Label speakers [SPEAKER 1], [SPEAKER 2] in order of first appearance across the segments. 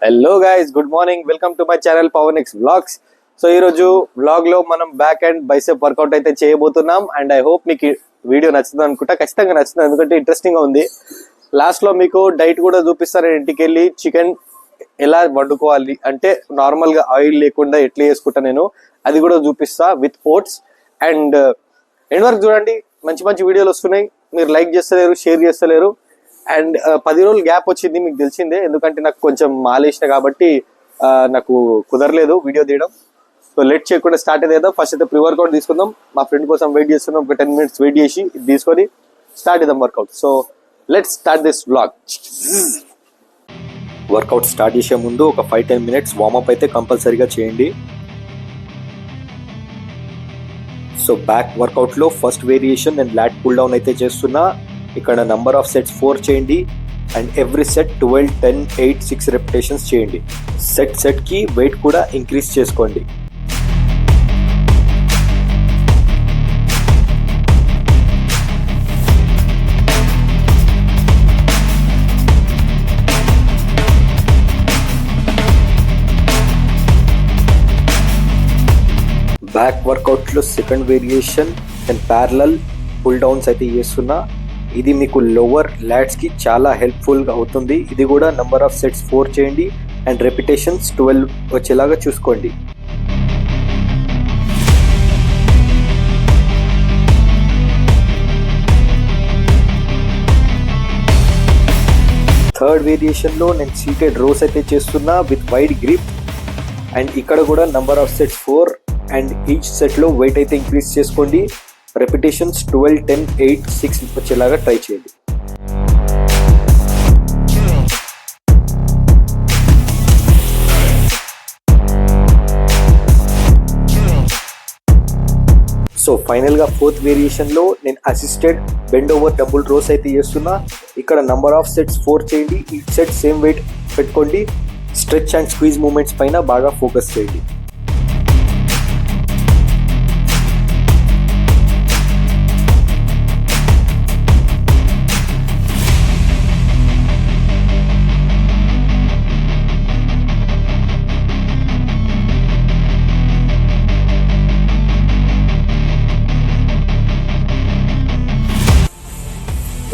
[SPEAKER 1] Hello guys, good morning. Welcome to my channel Pawan X vlogs. So ఈ రోజు vlog లో మనం బ్యాక్ అండ్ బైసెప్ వర్కౌట్ అయితే చేయబోతున్నాం. అండ్ ఐ హోప్ మీకు వీడియో నచ్చుతుంది అనుకుంటా. ఖచ్చితంగా నచ్చుతుంది, ఎందుకంటే ఇంట్రెస్టింగ్ గా ఉంది. లాస్ట్ లో మీకు డైట్ కూడా చూపిస్తాను. ఇంటికి వెళ్ళి చికెన్ ఎలా వండుకోవాలి అంటే నార్మల్ గా ఆయిల్ లేకుండా ఎట్లా చేసుకుంటా నేను, అది కూడా చూపిస్తా విత్ ఓట్స్. అండ్ ఎండ్ వరకు చూడండి, మంచి మంచి వీడియోలు వస్తున్నాయి. మీరు లైక్ చేస్తలేరు, షేర్ చేస్తలేరు. అండ్ 10 రోజులు గ్యాప్ వచ్చింది, మీకు తెలిసిందే. ఎందుకంటే నాకు కొంచెం మాలేసిన కాబట్టి నాకు కుదరలేదు వీడియో తీయడం. సో లేట్ చేయకుండా స్టార్ట్ చేద్దాం. ఫస్ట్ అయితే ప్రీ వర్కౌట్ తీసుకుందాం. మా ఫ్రెండ్ కోసం వెయిట్ చేస్తున్నాం. ఒక 10 minutes వెయిట్ చేసి ఇది తీసుకొని స్టార్ట్ చేద్దాం workout. So let's start this vlog. Workout start చేసే ముందు ఒక 5-10 minutes వార్మప్ అయితే కంపల్సరీగా చేయండి. సో బ్యాక్ వర్కౌట్ లో ఫస్ట్ వేరియేషన్ నేను లాట్ పుల్ డౌన్ అయితే చేస్తున్నా. ఇక్కడ నంబర్ ఆఫ్ సెట్స్ 4 చేయండి. అండ్ ఎవ్రీ సెట్ 12, 10, 8, 6 రెపిటేషన్స్ చేయండి. సెట్ కి వెయిట్ కూడా ఇంక్రీజ్ చేసుకోండి. బ్యాక్ వర్కౌట్ లో second variation and parallel pull downs అయితే చేస్తున్నా. ఇది మీకు లోవర్ లాట్స్ కి చాలా హెల్ప్ఫుల్ గా అవుతుంది. ఇది కూడా నంబర్ ఆఫ్ సెట్స్ 4 చేయండి అండ్ రెపిటేషన్స్ 12 వచ్చేలాగా చూసుకోండి. థర్డ్ వేరియేషన్ లో నేను సీటెడ్ రోస్ అయితే చేస్తున్నా విత్ వైడ్ గ్రిప్. అండ్ ఇక్కడ కూడా number of sets 4 and each set లో వెయిట్ అయితే ఇంక్రీజ్ చేసుకోండి. రెపిటేషన్స్ 12, 10, 8, 6 వచ్చేలాగా ట్రై చేయండి. సో ఫైనల్ గా ఫోర్త్ వేరియేషన్ లో నేను assisted bend over double rows అయితే చేస్తున్నా. ఇక్కడ నంబర్ ఆఫ్ సెట్స్ 4 చేయండి. ఈచ్ సెట్ సేమ్ వెయిట్ పెట్టుకోండి. స్ట్రెచ్ అండ్ స్క్వీజ్ మూమెంట్స్ పైన బాగా ఫోకస్ చేయండి.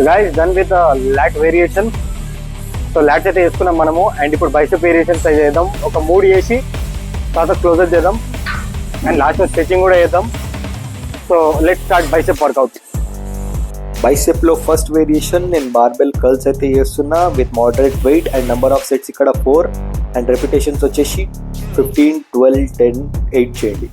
[SPEAKER 1] Guys, done with lat variation. So lats అయితే వేసుకున్నాం మనము. అండ్ ఇప్పుడు బైసెప్ వేరియేషన్స్ అయితే చేద్దాం. ఒక 3 చేసి తర్వాత క్లోజర్ చేద్దాం. అండ్ లాస్ట్ స్ట్రెచింగ్ కూడా చేద్దాం. So let's start bicep workout. Bicep లో ఫస్ట్ వేరియేషన్ నేను బార్బెల్ కర్ల్స్ అయితే చేస్తున్నా with moderate weight. And number of sets ఇక్కడ 4 అండ్ రెపిటేషన్స్ వచ్చేసి 15, 12, 10, 8 చేయండి.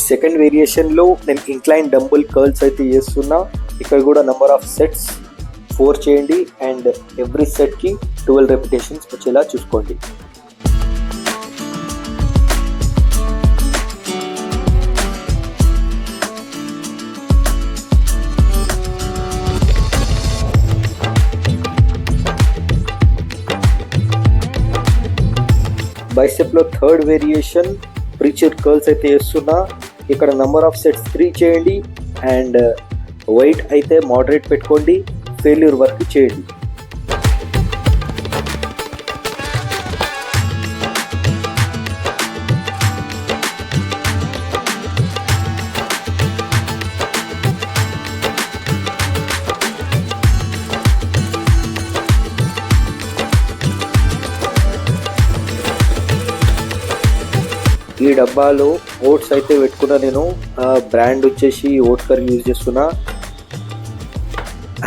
[SPEAKER 1] సెకండ్ వేరియేషన్ లో నేను ఇంక్లైన్ డంబుల్ కర్ల్స్ అయితే చేస్తున్నా. ఇక్కడ కూడా నంబర్ ఆఫ్ సెట్స్ 4 చేయండి అండ్ ఎవ్రీ సెట్ కి 12 రెపిటేషన్స్ వచ్చేలా చూసుకోండి. బైసెప్ లో థర్డ్ వేరియేషన్ ప్రీచర్ కర్ల్స్ అయితే చేస్తున్నా. ఇక్కడ నంబర్ ఆఫ్ సెట్స్ 3 చేయండి అండ్ వెయిట్ అయితే మోడరేట్ పెట్టుకోండి. ఫెయిల్యూర్ వర్క్ చేయండి. ఈ డబ్బాలో ఓట్స్ అయితే పెట్టుకున్నా. నేను బ్రాండ్ వచ్చేసి ఓట్కర్ యూజ్ చేస్తున్నా.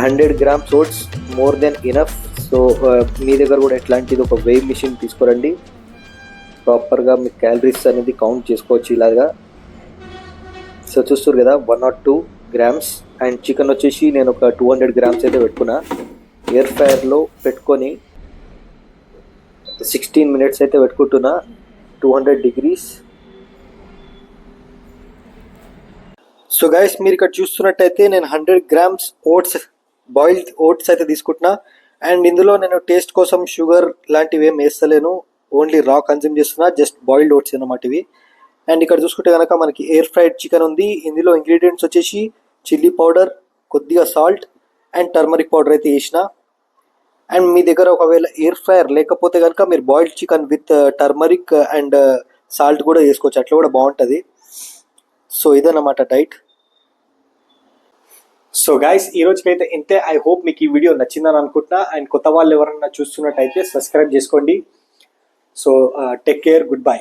[SPEAKER 1] 100 grams oats more than enough. So మీ దగ్గర కూడా ఎట్లాంటిది ఒక వెయిగ్ మిషన్ తీసుకురండి. ప్రాపర్గా మీ క్యాలరీస్ అనేది కౌంట్ చేసుకోవచ్చు ఇలాగా. సో చూస్తారు కదా, 1 or 2 grams. అండ్ చికెన్ వచ్చేసి నేను ఒక 200 grams అయితే పెట్టుకున్నా. ఎయిర్ ఫ్రైయర్లో పెట్టుకొని 16 minutes అయితే పెట్టుకుంటున్నా, 200 degrees. సో గైస్, మీరు ఇక్కడ చూస్తున్నట్టయితే నేను 100 grams ఓట్స్ బాయిల్డ్ ఓట్స్ అయితే తీసుకుంటున్నా.
[SPEAKER 2] అండ్ ఇందులో నేను టేస్ట్ కోసం షుగర్ లాంటివి ఏం వేస్తలేను, ఓన్లీ రా కన్జ్యూమ్ చేస్తున్నా, జస్ట్ బాయిల్డ్ ఓట్స్ అన్నమాట ఇవి. అండ్ ఇక్కడ చూసుకుంటే కనుక మనకి ఎయిర్ ఫ్రైడ్ చికెన్ ఉంది. ఇందులో ఇంగ్రీడియంట్స్ వచ్చేసి చిల్లీ పౌడర్, కొద్దిగా సాల్ట్ అండ్ టర్మరిక్ పౌడర్ అయితే వేసిన. అండ్ మీ దగ్గర ఒకవేళ ఎయిర్ ఫ్రైయర్ లేకపోతే కనుక మీరు boiled chicken with turmeric and salt కూడా వేసుకోవచ్చు, అట్లా కూడా బాగుంటుంది. సో ఇదన్నమాట డైట్.
[SPEAKER 1] సో గైస్ ఈ రోజుకైతే ఇంతే. ఐ హోప్ మీకు ఈ వీడియో నచ్చిందని అనుకుంటున్నా. అండ్ కొత్త వాళ్ళు ఎవరన్నా చూస్తున్నట్టయితే సబ్స్క్రైబ్ చేసుకోండి. So take care, good bye.